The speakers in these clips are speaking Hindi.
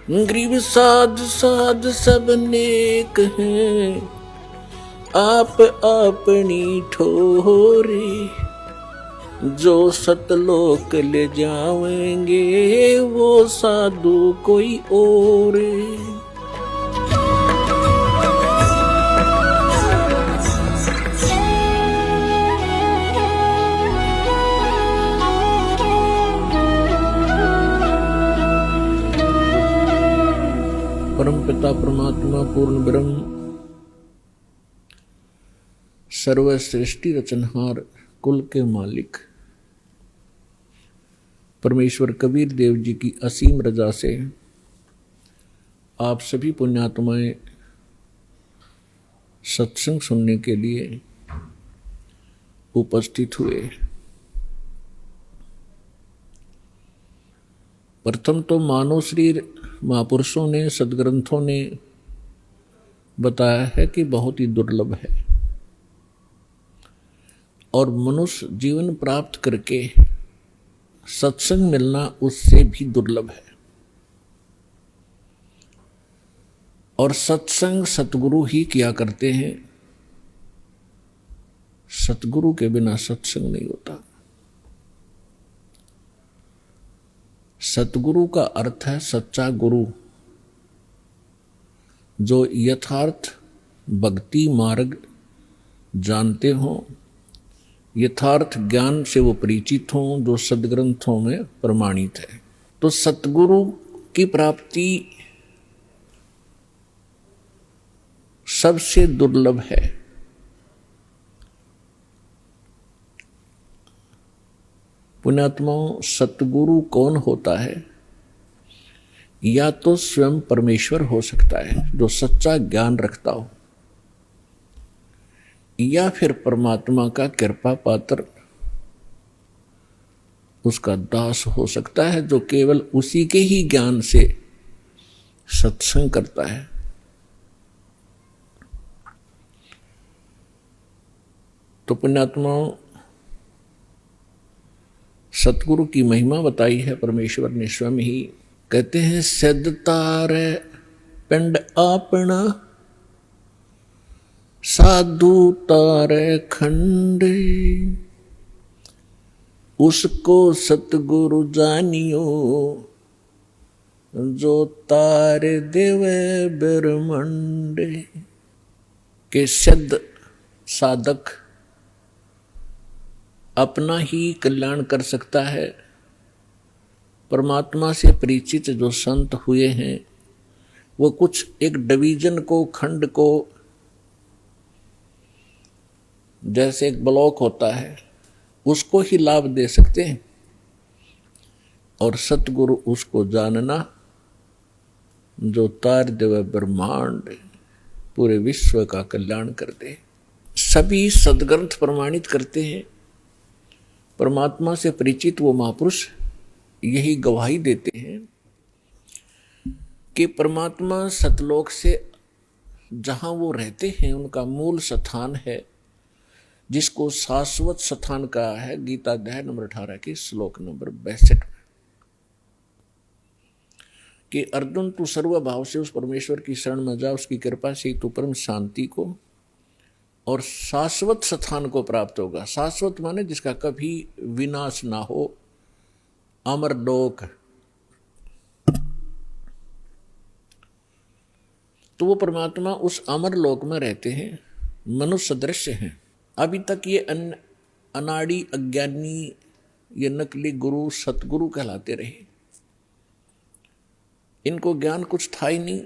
गरीब साध साध सब नेक हैं, आप अपनी ठोरे। जो सतलोक ले जावेंगे वो साधु कोई और। परम पिता परमात्मा पूर्ण ब्रह्म सर्व सृष्टि रचनहार कुल के मालिक परमेश्वर कबीर देव जी की असीम रजा से आप सभी पुण्यात्माएं सत्संग सुनने के लिए उपस्थित हुए। प्रथम तो मानव शरीर महापुरुषों ने सदग्रंथों ने बताया है कि बहुत ही दुर्लभ है और मनुष्य जीवन प्राप्त करके सत्संग मिलना उससे भी दुर्लभ है। और सत्संग सतगुरु ही किया करते हैं, सतगुरु के बिना सत्संग नहीं होता। सतगुरु का अर्थ है सच्चा गुरु, जो यथार्थ भक्ति मार्ग जानते हों, यथार्थ ज्ञान से वो परिचित हों, जो सदग्रंथों में प्रमाणित है। तो सतगुरु की प्राप्ति सबसे दुर्लभ है। पुण्यात्माओं, सतगुरु कौन होता है? या तो स्वयं परमेश्वर हो सकता है जो सच्चा ज्ञान रखता हो, या फिर परमात्मा का कृपा पात्र उसका दास हो सकता है जो केवल उसी के ही ज्ञान से सत्संग करता है। तो पुण्यात्माओं, सतगुरु की महिमा बताई है परमेश्वर ने स्वयं ही। कहते हैं सिद्ध तारे पिंड आपना, साधु तारे खंडे। उसको सतगुरु जानियो, जो तारे देवे ब्रह्मंडे। के सिद्ध साधक अपना ही कल्याण कर सकता है। परमात्मा से परिचित जो संत हुए हैं वो कुछ एक डिवीजन को, खंड को, जैसे एक ब्लॉक होता है उसको ही लाभ दे सकते हैं, और सतगुरु उसको जानना जो तार देव ब्रह्मांड पूरे विश्व का कल्याण कर दे। सभी सदग्रंथ प्रमाणित करते हैं, परमात्मा से परिचित वो महापुरुष यही गवाही देते हैं कि परमात्मा सतलोक से जहां वो रहते हैं उनका मूल स्थान है, जिसको शाश्वत स्थान कहा है गीता अध्याय नंबर 18 की श्लोक नंबर 62 में, कि अर्जुन तू सर्वभाव से उस परमेश्वर की शरण में जा, उसकी कृपा से तू परम शांति को और शाश्वत स्थान को प्राप्त होगा। शाश्वत माने जिसका कभी विनाश ना हो, अमरलोक। तो वो परमात्मा उस अमरलोक में रहते हैं, मनुष्य सदृश हैं। अभी तक ये अनाड़ी अज्ञानी, ये नकली गुरु सतगुरु कहलाते रहे। इनको ज्ञान कुछ था ही नहीं।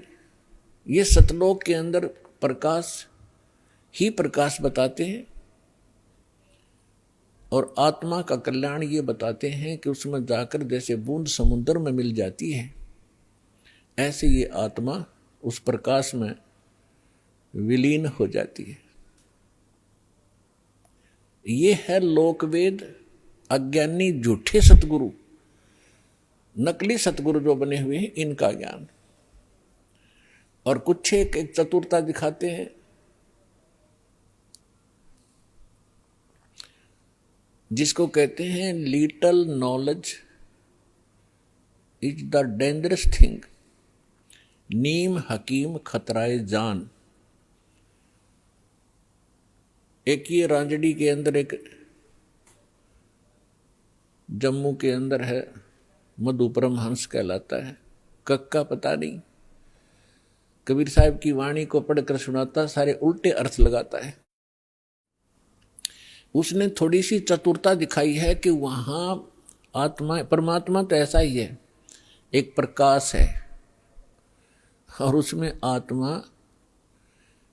ये सतलोक के अंदर प्रकाश ही प्रकाश बताते हैं और आत्मा का कल्याण ये बताते हैं कि उसमें जाकर जैसे बूंद समुद्र में मिल जाती है, ऐसे ये आत्मा उस प्रकाश में विलीन हो जाती है। ये है लोकवेद। अज्ञानी झूठे सतगुरु, नकली सतगुरु जो बने हुए हैं, इनका ज्ञान। और कुछ एक चतुरता दिखाते हैं, जिसको कहते हैं little knowledge is the dangerous thing. नीम हकीम खतराए जान। एक ये रांजड़ी के अंदर, एक जम्मू के अंदर है, मधु परमहंस कहलाता है, कक्का पता नहीं। कबीर साहब की वाणी को पढ़कर सुनाता, सारे उल्टे अर्थ लगाता है। उसने थोड़ी सी चतुरता दिखाई है कि वहां आत्मा, परमात्मा तो ऐसा ही है, एक प्रकाश है और उसमें आत्मा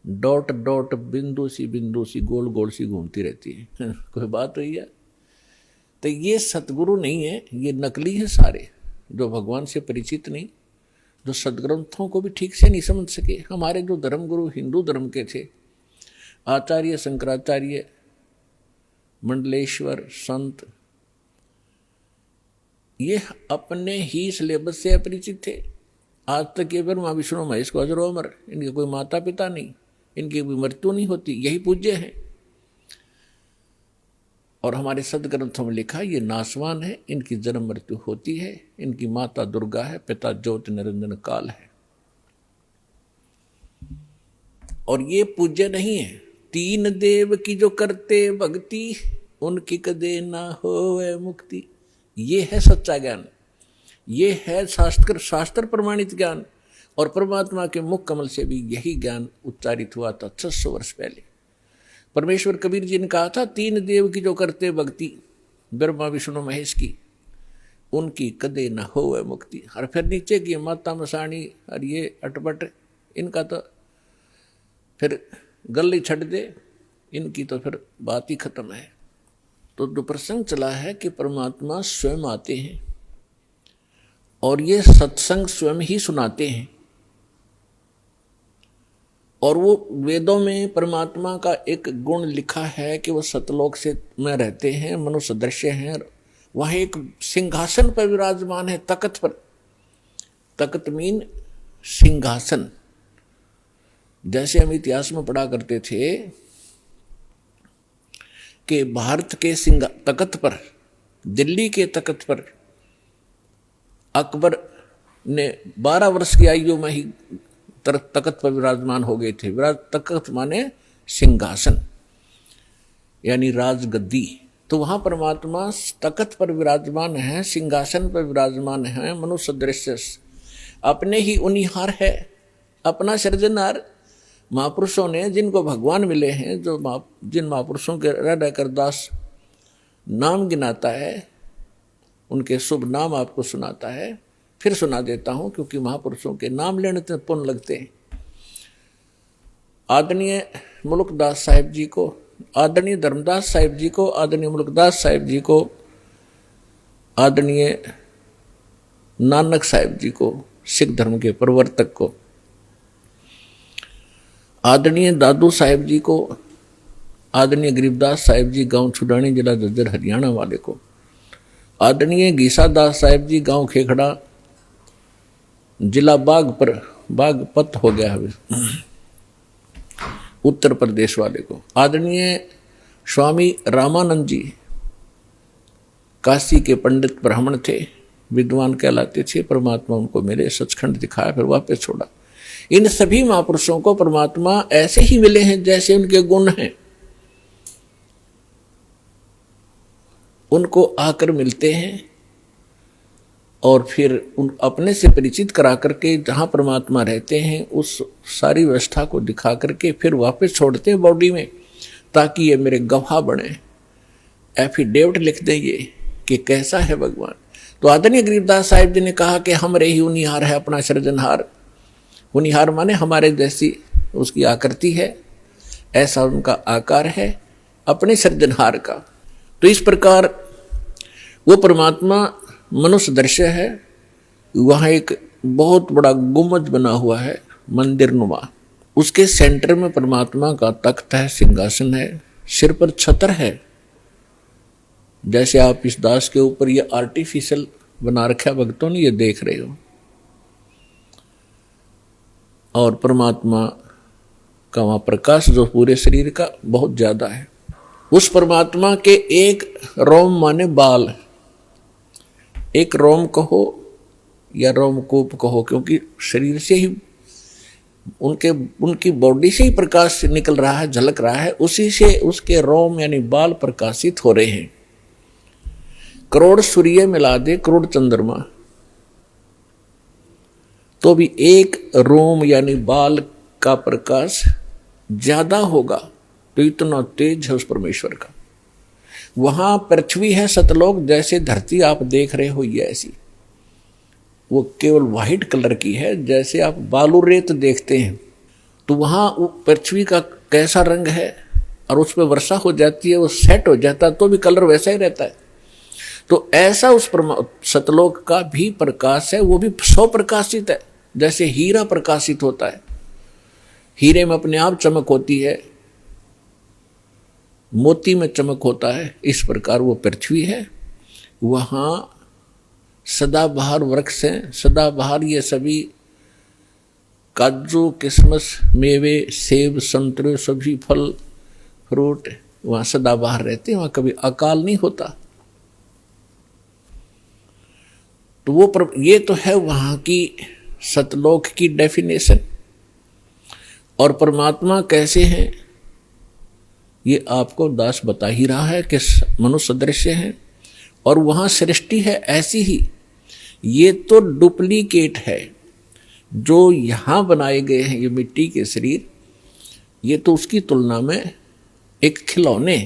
डॉट डॉट बिंदु सी गोल गोल सी घूमती रहती है। कोई बात हुई है? तो ये सतगुरु नहीं है, ये नकली है सारे, जो भगवान से परिचित नहीं, जो सदग्रंथों को भी ठीक से नहीं समझ सके। हमारे जो धर्मगुरु हिंदू धर्म के थे, आचार्य शंकराचार्य, मंडलेश्वर संत, ये अपने ही सिलेबस से अपरिचित थे। आज तक ये ब्रह्मा विष्णु महेश को अजर अमर, इनके कोई माता पिता नहीं, इनकी कोई मृत्यु नहीं होती, यही पूज्य है। और हमारे सदग्रंथों में लिखा ये नासवान है, इनकी जन्म मृत्यु होती है, इनकी माता दुर्गा है, पिता ज्योति निरंजन काल है। और ये पूज्य नहीं है। तीन देव की जो करते भक्ति, उनकी कदे ना होवे मुक्ति। ये है सच्चा ज्ञान, ये है शास्त्र प्रमाणित ज्ञान। और परमात्मा के मुख कमल से भी यही ज्ञान उच्चारित हुआ था 600 वर्ष पहले। परमेश्वर कबीर जी ने कहा था, तीन देव की जो करते भक्ति, ब्रह्मा विष्णु महेश की, उनकी कदे न होवे मुक्ति। और फिर नीचे की माता मसाणी और ये अटपट, इनका तो फिर गली छट दे, इनकी तो फिर बात ही खत्म है। तो जो प्रसंग चला है कि परमात्मा स्वयं आते हैं और ये सत्संग स्वयं ही सुनाते हैं। और वो वेदों में परमात्मा का एक गुण लिखा है कि वो सतलोक से में रहते हैं, मनुष्य दृश्य हैं। वहाँ एक सिंहासन पर विराजमान है, तकत पर। तकत मीन सिंहासन। जैसे हम इतिहास में पढ़ा करते थे कि भारत के तकत पर, दिल्ली के तकत पर अकबर ने 12 वर्ष की आयु में ही तकत पर विराजमान हो गए थे। तकत माने सिंहासन, यानी राजगद्दी। तो वहां परमात्मा तकत पर विराजमान है, सिंहासन पर विराजमान है, मनुष्य दृश्य अपने ही उनिहार है, अपना सृजनहार। महापुरुषों ने जिनको भगवान मिले हैं, जो जिन महापुरुषों के हृदय कर दास नाम गिनाता है, उनके शुभ नाम आपको सुनाता है। फिर सुना देता हूं, क्योंकि महापुरुषों के नाम लेने से पुण्य लगते हैं। आदरणीय मुल्कदास साहिब जी को, आदरणीय धर्मदास साहिब जी को, आदरणीय मुल्कदास साहिब जी को, आदरणीय नानक साहिब जी को, सिख धर्म के प्रवर्तक को, आदरणीय दादू साहिब जी को, आदरणीय गरीबदास साहिब जी गांव छुडानी जिला झज्जर हरियाणा वाले को, आदरणीय गीसा दास साहिब जी गांव खेखड़ा जिला बागपत हो गया है उत्तर प्रदेश वाले को, आदरणीय स्वामी रामानंद जी काशी के पंडित ब्राह्मण थे, विद्वान कहलाते थे। परमात्मा उनको मिले, सचखंड दिखाया, फिर वापस छोड़ा। इन सभी महापुरुषों को परमात्मा ऐसे ही मिले हैं जैसे उनके गुण हैं। उनको आकर मिलते हैं और फिर उन अपने से परिचित करा करके जहाँ परमात्मा रहते हैं उस सारी व्यवस्था को दिखा करके फिर वापस छोड़ते हैं बॉडी में, ताकि ये मेरे गवाह बने, एफिडेविट लिख दें ये कि कैसा है भगवान। तो आदरणीय गरीबदास साहिब जी ने कहा कि हमरे ही उनिहार है अपना सृजनहार। उनिहार माने हमारे जैसी उसकी आकृति है, ऐसा उनका आकार है अपने सृजनहार का। तो इस प्रकार वो परमात्मा मनुष्य दृश्य है। वहाँ एक बहुत बड़ा गुम्बद बना हुआ है मंदिर नुमा, उसके सेंटर में परमात्मा का तख्त है, सिंहासन है, सिर पर छतर है। जैसे आप इस दास के ऊपर ये आर्टिफिशियल बना रखा भक्तों ने, ये देख रहे हो। और परमात्मा का वहाँ प्रकाश जो पूरे शरीर का बहुत ज्यादा है। उस परमात्मा के एक रोम माने बाल, एक रोम कहो या रोमकूप कहो, क्योंकि शरीर से ही उनकी बॉडी से ही प्रकाश निकल रहा है, झलक रहा है, उसी से उसके रोम यानी बाल प्रकाशित हो रहे हैं। करोड़ सूर्य मिला दे, करोड़ चंद्रमा, तो भी एक रोम यानी बाल का प्रकाश ज्यादा होगा। तो इतना तेज है उस परमेश्वर का। वहां पृथ्वी है सतलोक, जैसे धरती आप देख रहे हो ये ऐसी, वो केवल व्हाइट कलर की है, जैसे आप बालू रेत देखते हैं। तो वहां पृथ्वी का कैसा रंग है, और उस पर वर्षा हो जाती है, वो सेट हो जाता है, तो भी कलर वैसा ही रहता है। तो ऐसा उस सतलोक का भी प्रकाश है, वो भी सौ प्रकाशित है, जैसे हीरा प्रकाशित होता है। हीरे में अपने आप चमक होती है, मोती में चमक होता है, इस प्रकार वो पृथ्वी है। वहां सदाबहार वृक्ष हैं, सदाबहार ये सभी काजू, किशमिश, मेवे, सेब, संतरे, सभी फल फ्रूट वहां सदाबहार रहते हैं, वहां कभी अकाल नहीं होता। तो वो ये तो है वहां की सतलोक की डेफिनेशन। और परमात्मा कैसे हैं ये आपको दास बता ही रहा है कि मनुष्य दृश्य है, और वहां सृष्टि है ऐसी ही। ये तो डुप्लीकेट है, जो यहां बनाए गए हैं ये मिट्टी के शरीर, ये तो उसकी तुलना में एक खिलौने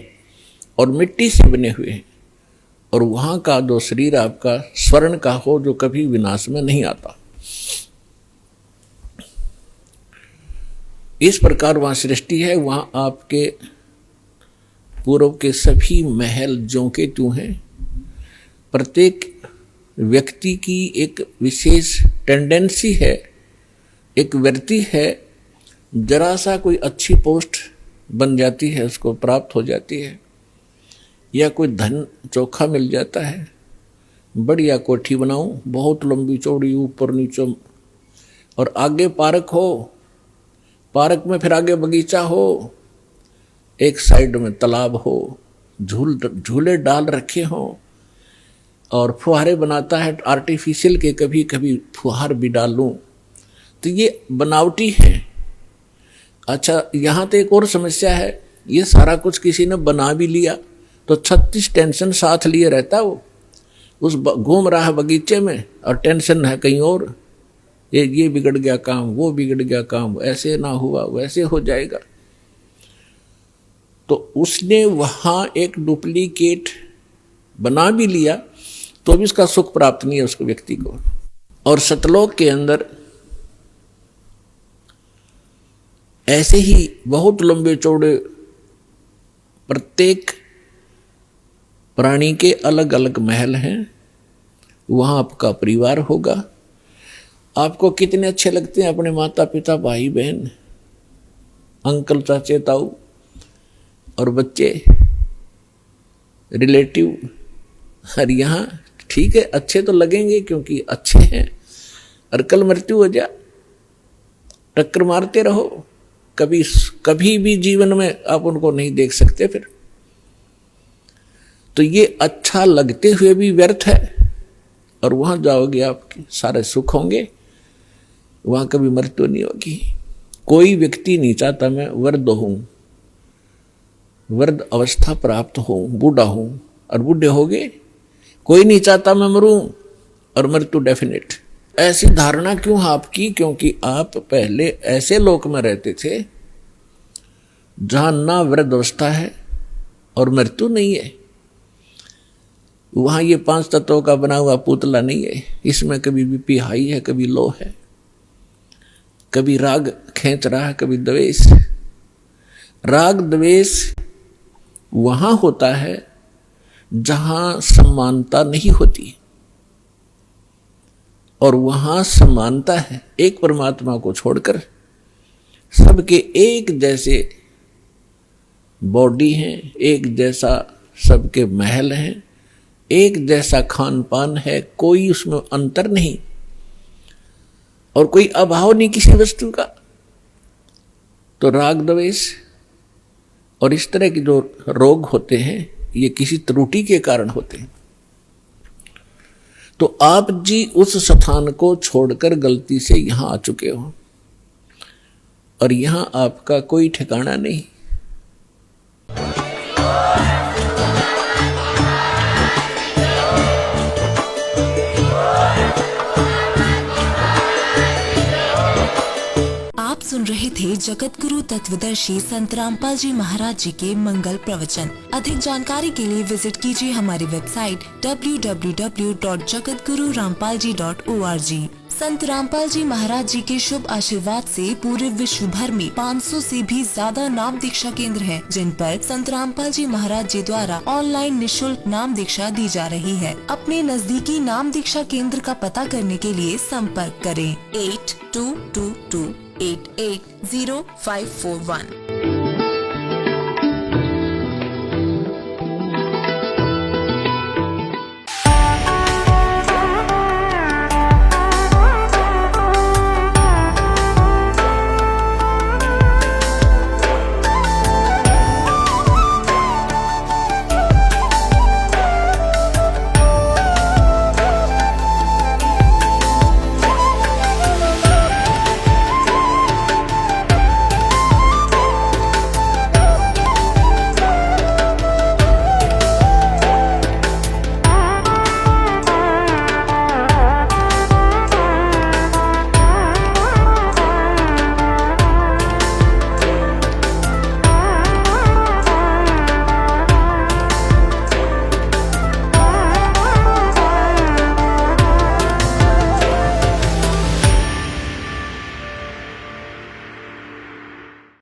और मिट्टी से बने हुए हैं। और वहां का जो शरीर आपका स्वर्ण का हो, जो कभी विनाश में नहीं आता। इस प्रकार वहां सृष्टि है। वहां आपके पूर्व के सभी महल ज्यों के त्यों हैं। प्रत्येक व्यक्ति की एक विशेष टेंडेंसी है, एक वृत्ति है, जरा सा कोई अच्छी पोस्ट बन जाती है, उसको प्राप्त हो जाती है, या कोई धन चोखा मिल जाता है, बढ़िया कोठी बनाऊं, बहुत लंबी चौड़ी, ऊपर नीचे, और आगे पार्क हो, पार्क में फिर आगे बगीचा हो, एक साइड में तालाब हो, झूले डाल रखे हों, और फुहारे बनाता है आर्टिफिशियल के, कभी कभी फुहार भी डाल लूं, तो ये बनावटी है। अच्छा, यहाँ तो एक और समस्या है, ये सारा कुछ किसी ने बना भी लिया तो 36 टेंशन साथ लिए रहता है। वो उस घूम रहा है बगीचे में और टेंशन है कहीं और, ये बिगड़ गया काम, वो बिगड़ गया काम, ऐसे ना हुआ वैसे हो जाएगा। तो उसने वहां एक डुप्लीकेट बना भी लिया तो भी उसका सुख प्राप्त नहीं है उसको, व्यक्ति को। और सतलोक के अंदर ऐसे ही बहुत लंबे चौड़े, प्रत्येक प्राणी के अलग अलग महल हैं। वहां आपका परिवार होगा। आपको कितने अच्छे लगते हैं अपने माता पिता, भाई बहन, अंकल, चाचे, ताऊ और बच्चे, रिलेटिव। और यहाँ ठीक है, अच्छे तो लगेंगे क्योंकि अच्छे हैं, और कल मृत्यु हो जा, टक्कर मारते रहो, कभी भी जीवन में आप उनको नहीं देख सकते फिर। तो ये अच्छा लगते हुए भी व्यर्थ है। और वहां जाओगे आपके सारे सुख होंगे, वहां कभी मृत्यु नहीं होगी। कोई व्यक्ति नहीं चाहता मैं वृद्ध हूं, वृद्ध अवस्था प्राप्त हूं, बूढ़ा हूं, और बूढ़े हो गए। कोई नहीं चाहता मैं मरूं, और मृत्यु डेफिनेट। ऐसी धारणा क्यों आपकी? क्योंकि आप पहले ऐसे लोक में रहते थे जहां ना वृद्ध अवस्था है और मृत्यु नहीं है। वहां ये 5 तत्वों का बना हुआ पुतला नहीं है। इसमें कभी बीपी हाई है, कभी लो है, कभी राग खींच रहा है, कभी द्वेष। राग द्वेष वहां होता है जहां समानता नहीं होती, और वहां समानता है। एक परमात्मा को छोड़कर सबके एक जैसे बॉडी हैं, एक जैसा सबके महल हैं, एक जैसा खान पान है, कोई उसमें अंतर नहीं, और कोई अभाव नहीं किसी वस्तु का। तो राग द्वेष और इस तरह के जो रोग होते हैं ये किसी त्रुटि के कारण होते हैं। तो आप जी उस स्थान को छोड़कर गलती से यहां आ चुके हो, और यहाँ आपका कोई ठिकाना नहीं। आप सुन रहे थे जगत गुरु तत्वदर्शी संत रामपाल जी महाराज जी के मंगल प्रवचन। अधिक जानकारी के लिए विजिट कीजिए हमारी वेबसाइट www.jagatgururampalji.org। संत रामपाल जी महाराज जी के शुभ आशीर्वाद से पूरे विश्व भर में 500 से भी ज्यादा नाम दीक्षा केंद्र हैं, जिन पर संत रामपाल जी महाराज जी द्वारा ऑनलाइन निशुल्क नाम दीक्षा दी जा रही है। अपने नजदीकी नाम दीक्षा केंद्र का पता करने के लिए संपर्क करें 8222880541।